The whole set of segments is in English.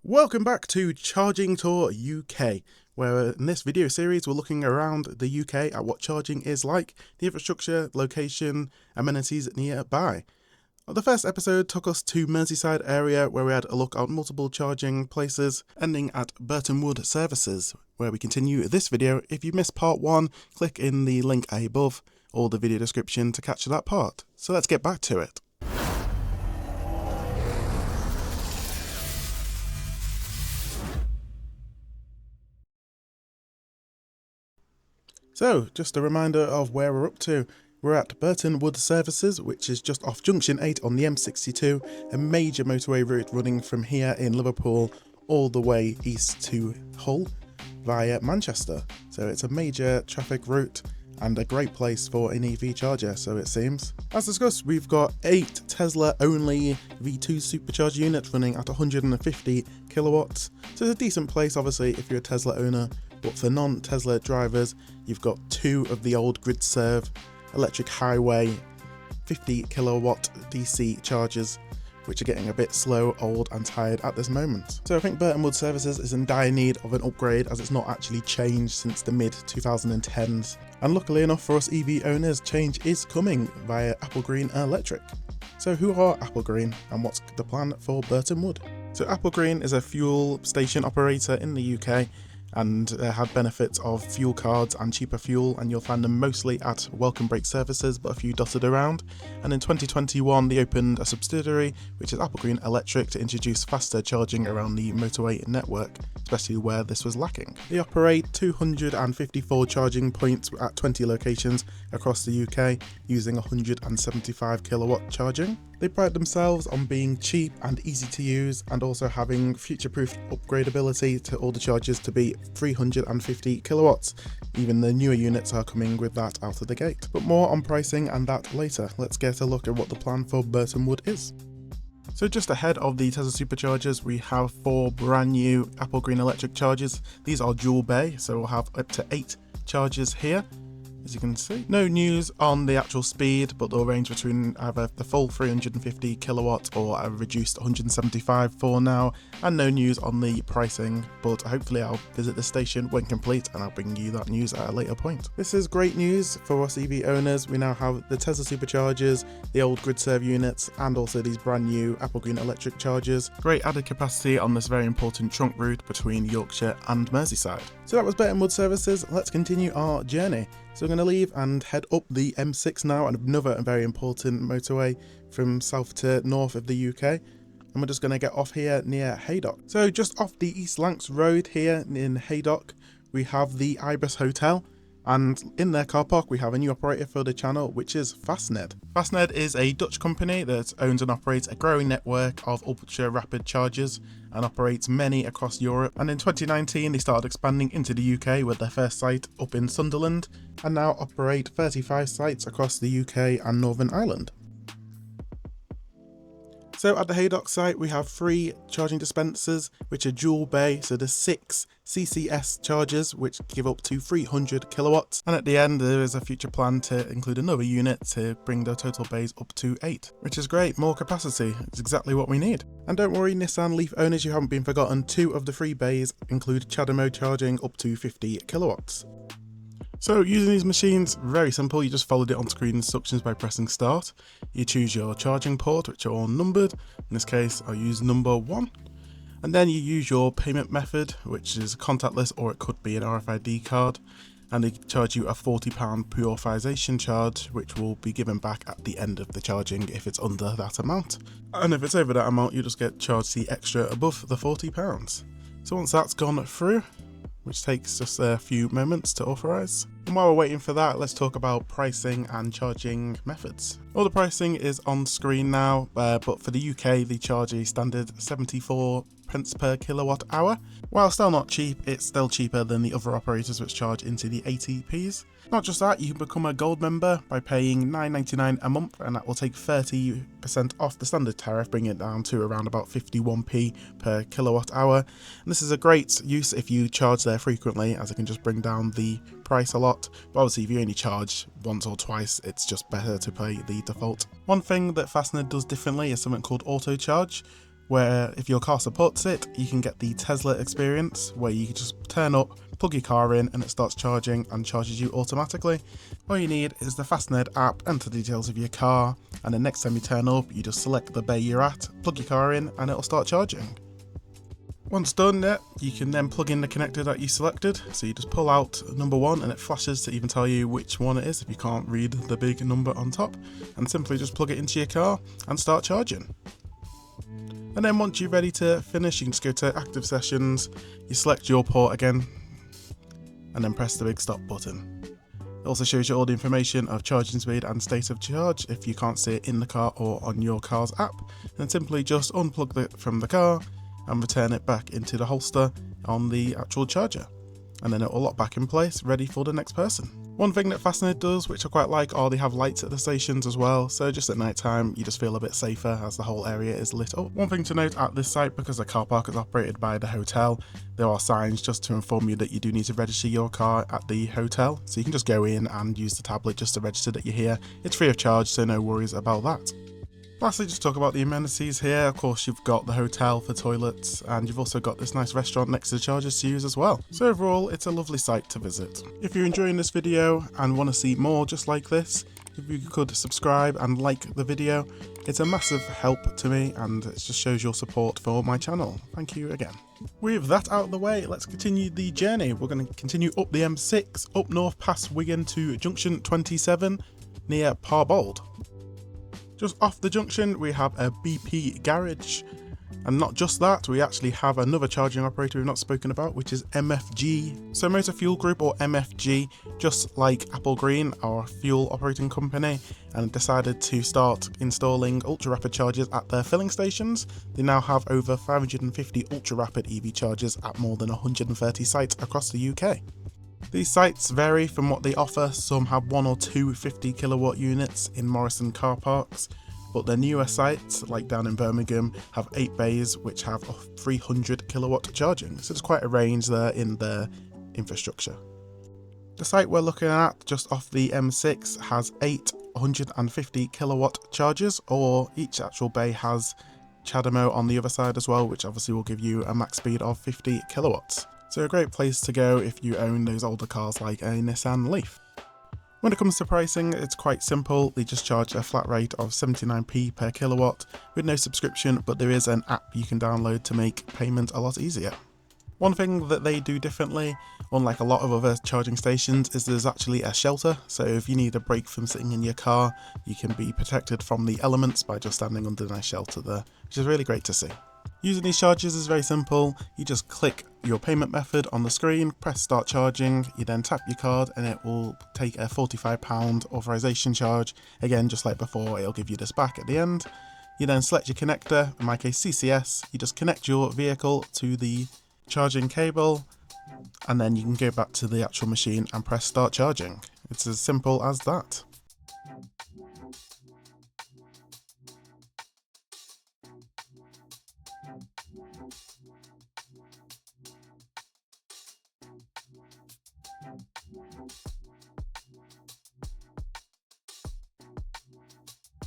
Welcome back to Charging Tour UK, where in this video series we're looking around the UK at what charging is like, the infrastructure, location, amenities nearby. The first episode took us to Merseyside area where we had a look at multiple charging places, ending at Burton Wood services, where we continue this video. If you missed part 1, click in the link above or the video description to catch that part. So let's get back to it. So, just a reminder of where we're up to. We're at Burton Wood Services, which is just off Junction 8 on the M62, a major motorway route running from here in Liverpool all the way east to Hull via Manchester. So it's a major traffic route and a great place for an EV charger, so it seems. As discussed, we've got 8 Tesla only V2 supercharger units running at 150 kilowatts. So it's a decent place, obviously, if you're a Tesla owner. But for non-Tesla drivers, you've got 2 of the old Gridserve Electric Highway 50 kilowatt DC chargers, which are getting a bit slow, old and tired at this moment. So I think Burton Wood Services is in dire need of an upgrade, as it's not actually changed since the mid 2010s. And luckily enough for us EV owners, change is coming via Apple Green Electric. So who are Apple Green and what's the plan for Burton Wood? So Apple Green is a fuel station operator in the UK and have benefits of fuel cards and cheaper fuel, and you'll find them mostly at Welcome Break services, but a few dotted around. And in 2021 they opened a subsidiary, which is Apple Green Electric, to introduce faster charging around the motorway network, especially where this was lacking. They operate 254 charging points at 20 locations across the UK using 175 kilowatt charging. They pride themselves on being cheap and easy to use, and also having future-proof upgradability to all the chargers to be 350 kilowatts. Even the newer units are coming with that out of the gate. But more on pricing and that later. Let's get a look at what the plan for Burton Wood is. So just ahead of the Tesla Superchargers, we have 4 brand new Apple Green Electric chargers. These are dual bay, so we'll have up to 8 chargers here. As you can see, no news on the actual speed, but they'll range between either the full 350 kilowatt or a reduced 175 for now, and no news on the pricing, but hopefully I'll visit the station when complete and I'll bring you that news at a later point. This is great news for us EV owners. We now have the Tesla Superchargers, the old Gridserve units, and also these brand new Apple Green Electric chargers. Great added capacity on this very important trunk route between Yorkshire and Merseyside. So that was Burton Wood Services. Let's continue our journey. So we're going to leave and head up the M6 now, another very important motorway from south to north of the UK. And we're just going to get off here near Haydock. So just off the East Lancs Road here in Haydock, we have the Ibis Hotel. And in their car park, we have a new operator for the channel, which is Fastned. Fastned is a Dutch company that owns and operates a growing network of ultra rapid chargers and operates many across Europe. And in 2019, they started expanding into the UK with their first site up in Sunderland, and now operate 35 sites across the UK and Northern Ireland. So at the Haydock site, we have 3 charging dispensers, which are dual bay, so there's 6 CCS chargers, which give up to 300 kilowatts. And at the end, there is a future plan to include another unit to bring the total bays up to 8, which is great. More capacity. It's exactly what we need. And don't worry, Nissan Leaf owners, you haven't been forgotten. 2 of the 3 bays include CHAdeMO charging up to 50 kilowatts. So using these machines, very simple. You just follow the on-screen instructions by pressing start. You choose your charging port, which are all numbered. In this case, I'll use number 1. And then you use your payment method, which is contactless, or it could be an RFID card. And they charge you a £40 pre-authorization charge, which will be given back at the end of the charging if it's under that amount. And if it's over that amount, you just get charged the extra above the £40. So once that's gone through, which takes just a few moments to authorize. And while we're waiting for that, let's talk about pricing and charging methods. All the pricing is on screen now, but for the UK, they charge a standard 74 pence per kilowatt hour. While still not cheap, it's still cheaper than the other operators which charge into the 80p's. Not just that, you can become a gold member by paying £9.99 a month, and that will take 30% off the standard tariff, bringing it down to around about 51p per kilowatt hour. And this is a great use if you charge there frequently, as it can just bring down the price a lot. But obviously if you only charge once or twice, it's just better to pay the default. One thing that Fastned does differently is something called auto charge, where if your car supports it, you can get the Tesla experience, where you can just turn up, plug your car in, and it starts charging and charges you automatically. All you need is the Fastned app, enter the details of your car, and then next time you turn up, you just select the bay you're at, plug your car in, and it'll start charging. Once done, you can then plug in the connector that you selected. So you just pull out number 1 and it flashes to even tell you which one it is if you can't read the big number on top, and simply just plug it into your car and start charging. And then once you're ready to finish, you can just go to active sessions, you select your port again, and then press the big stop button. It also shows you all the information of charging speed and state of charge if you can't see it in the car or on your car's app. And simply just unplug it from the car and return it back into the holster on the actual charger. And then it will lock back in place, ready for the next person. One thing that Fastned does, which I quite like, are they have lights at the stations as well, so just at night time you just feel a bit safer as the whole area is lit up. One thing to note at this site, because the car park is operated by the hotel, there are signs just to inform you that you do need to register your car at the hotel, so you can just go in and use the tablet just to register that you're here. It's free of charge, so no worries about that. Lastly, just talk about the amenities here. Of course, you've got the hotel for toilets, and you've also got this nice restaurant next to the chargers to use as well. So overall, it's a lovely site to visit. If you're enjoying this video and want to see more just like this, if you could subscribe and like the video, it's a massive help to me and it just shows your support for my channel. Thank you again. With that out of the way, let's continue the journey. We're going to continue up the M6, up north past Wigan to junction 27 near Parbold. Just off the junction, we have a BP garage, and not just that, we actually have another charging operator we've not spoken about, which is MFG. So Motor Fuel Group, or MFG, just like Apple Green, are a fuel operating company, and decided to start installing ultra rapid chargers at their filling stations. They now have over 550 ultra rapid EV chargers at more than 130 sites across the UK. These sites vary from what they offer. Some have 1 or 2 50 kilowatt units in Morrison car parks, but their newer sites, like down in Birmingham, have 8 bays which have 300 kilowatt charging, so there's quite a range there in their infrastructure. The site we're looking at just off the M6 has 8 150 kilowatt chargers, or each actual bay has CHAdeMO on the other side as well, which obviously will give you a max speed of 50 kilowatts. So a great place to go if you own those older cars like a Nissan Leaf. When it comes to pricing, it's quite simple. They just charge a flat rate of 79p per kilowatt with no subscription, but there is an app you can download to make payment a lot easier. One thing that they do differently, unlike a lot of other charging stations, is there's actually a shelter, so if you need a break from sitting in your car, you can be protected from the elements by just standing under a nice shelter there, which is really great to see. Using these chargers is very simple. You just click your payment method on the screen, press start charging, you then tap your card and it will take a £45 authorization charge. Again, just like before, it'll give you this back at the end. You then select your connector, in my case CCS, you just connect your vehicle to the charging cable and then you can go back to the actual machine and press start charging. It's as simple as that.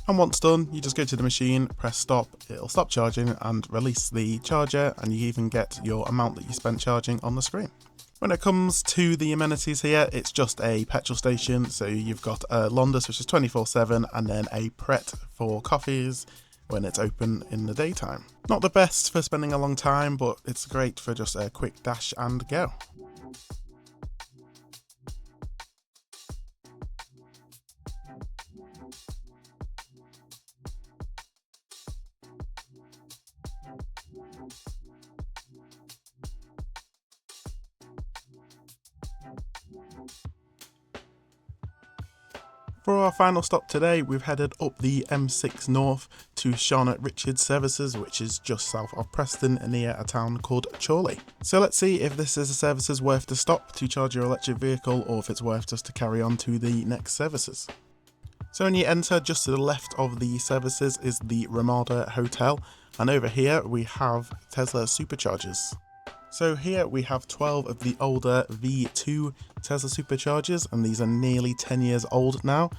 And once done, you just go to the machine, press stop, it'll stop charging and release the charger, and you even get your amount that you spent charging on the screen. When it comes to the amenities here, it's just a petrol station, so you've got a Londis which is 24/7 and then a Pret for coffees when it's open in the daytime. Not the best for spending a long time, but it's great for just a quick dash and go. For our final stop today, we've headed up the M6 North to Charlotte Richards Services, which is just south of Preston near a town called Chorley. So let's see if this is a services worth to stop to charge your electric vehicle or if it's worth just to carry on to the next services. So when you enter, just to the left of the services is the Ramada Hotel, and over here we have Tesla Superchargers. So here we have 12 of the older V2 Tesla Superchargers, and these are nearly 10 years old now.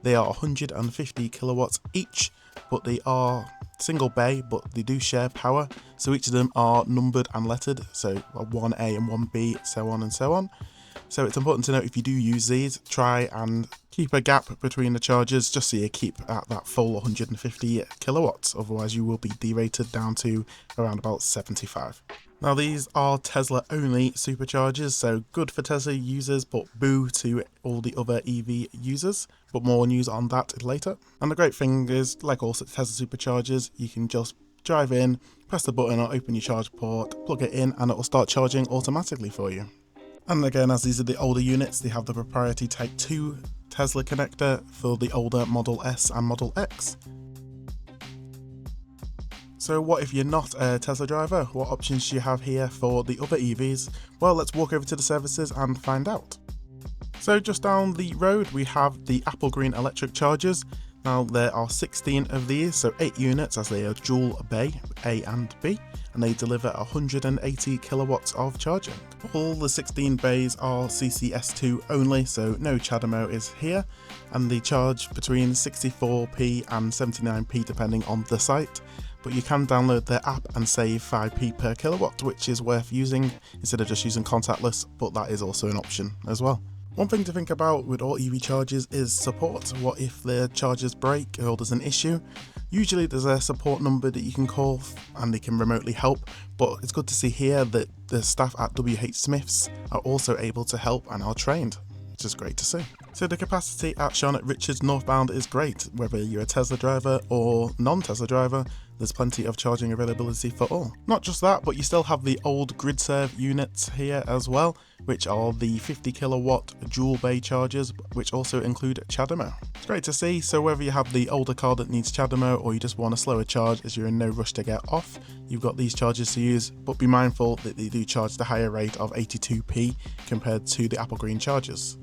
They are 150 kilowatts each, but they are single bay, but they do share power, so each of them are numbered and lettered, so 1A and 1B, so on and so on. So it's important to note, if you do use these, try and keep a gap between the chargers just so you keep at that full 150 kilowatts, otherwise you will be derated down to around about 75. Now these are Tesla only superchargers, so good for Tesla users but boo to all the other EV users, but more news on that later. And the great thing is, like all Tesla superchargers, you can just drive in, press the button or open your charge port, plug it in and it will start charging automatically for you. And again, as these are the older units, they have the proprietary Type 2 Tesla connector for the older Model S and Model X. So what if you're not a Tesla driver? What options do you have here for the other EVs? Well, let's walk over to the services and find out. So just down the road we have the Apple Green Electric Chargers. Now there are 16 of these, so 8 units as they are dual bay, A and B, and they deliver 180 kilowatts of charging. All the 16 bays are CCS2 only, so no CHAdeMO is here, and they charge between 64p and 79p depending on the site. But you can download their app and save 5p per kilowatt, which is worth using instead of just using contactless, but that is also an option as well. One thing to think about with all EV chargers is support. What if the chargers break or there's an issue? Usually there's a support number that you can call and they can remotely help, but it's good to see here that the staff at WH Smiths are also able to help and are trained, which is great to see. So the capacity at Charlotte Richards northbound is great. Whether you're a Tesla driver or non-Tesla driver, there's plenty of charging availability for all. Not just that, but you still have the old Gridserve units here as well, which are the 50 kilowatt dual bay chargers, which also include CHAdeMO. It's great to see, so whether you have the older car that needs CHAdeMO or you just want a slower charge as you're in no rush to get off, you've got these chargers to use, but be mindful that they do charge the higher rate of 82p compared to the Apple Green chargers.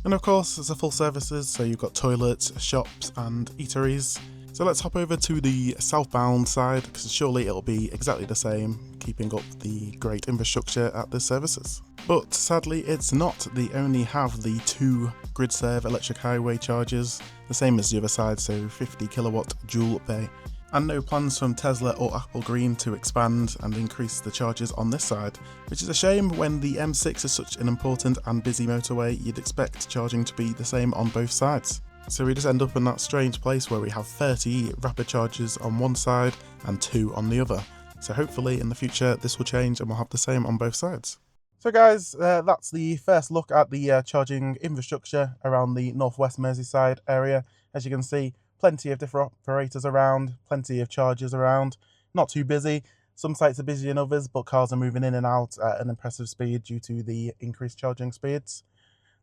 And of course, there's a full services, so you've got toilets, shops and eateries. So let's hop over to the southbound side, because surely it'll be exactly the same, keeping up the great infrastructure at the services. But sadly it's not. They only have the 2 Gridserve electric highway chargers, the same as the other side, so 50 kilowatt dual bay. And no plans from Tesla or Apple Green to expand and increase the charges on this side, which is a shame. When the M6 is such an important and busy motorway, you'd expect charging to be the same on both sides. So we just end up in that strange place where we have 30 rapid chargers on one side and 2 on the other. So hopefully in the future this will change and we'll have the same on both sides. So guys, that's the first look at the charging infrastructure around the northwest Merseyside area. As you can see, plenty of different operators around, plenty of chargers around, not too busy. Some sites are busier than others, but cars are moving in and out at an impressive speed due to the increased charging speeds.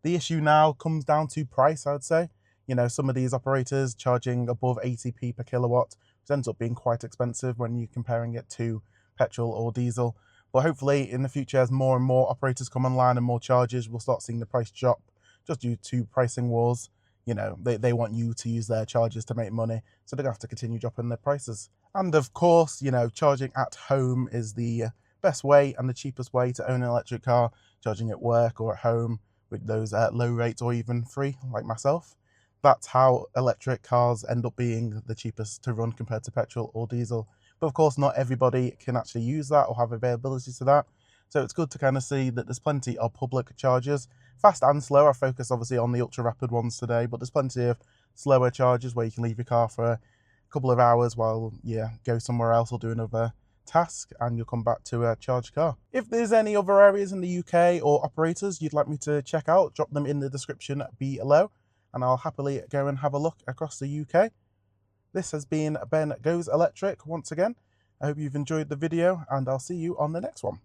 The issue now comes down to price, I would say. You know, some of these operators charging above 80p per kilowatt, which ends up being quite expensive when you're comparing it to petrol or diesel. But hopefully in the future, as more and more operators come online and more chargers, we'll start seeing the price drop just due to pricing wars. You know, they want you to use their chargers to make money, so they're going to have to continue dropping their prices. And of course, you know, charging at home is the best way and the cheapest way to own an electric car. Charging at work or at home with those low rates or even free, like myself. That's how electric cars end up being the cheapest to run compared to petrol or diesel. But of course, not everybody can actually use that or have availability to that. So it's good to kind of see that there's plenty of public chargers, fast and slow. I focus obviously on the ultra rapid ones today, but there's plenty of slower chargers where you can leave your car for a couple of hours while you go somewhere else or do another task, and you'll come back to a charged car. If there's any other areas in the UK or operators you'd like me to check out, drop them in the description below, and I'll happily go and have a look across the UK. This has been Ben Goes Electric once again. I hope you've enjoyed the video, and I'll see you on the next one.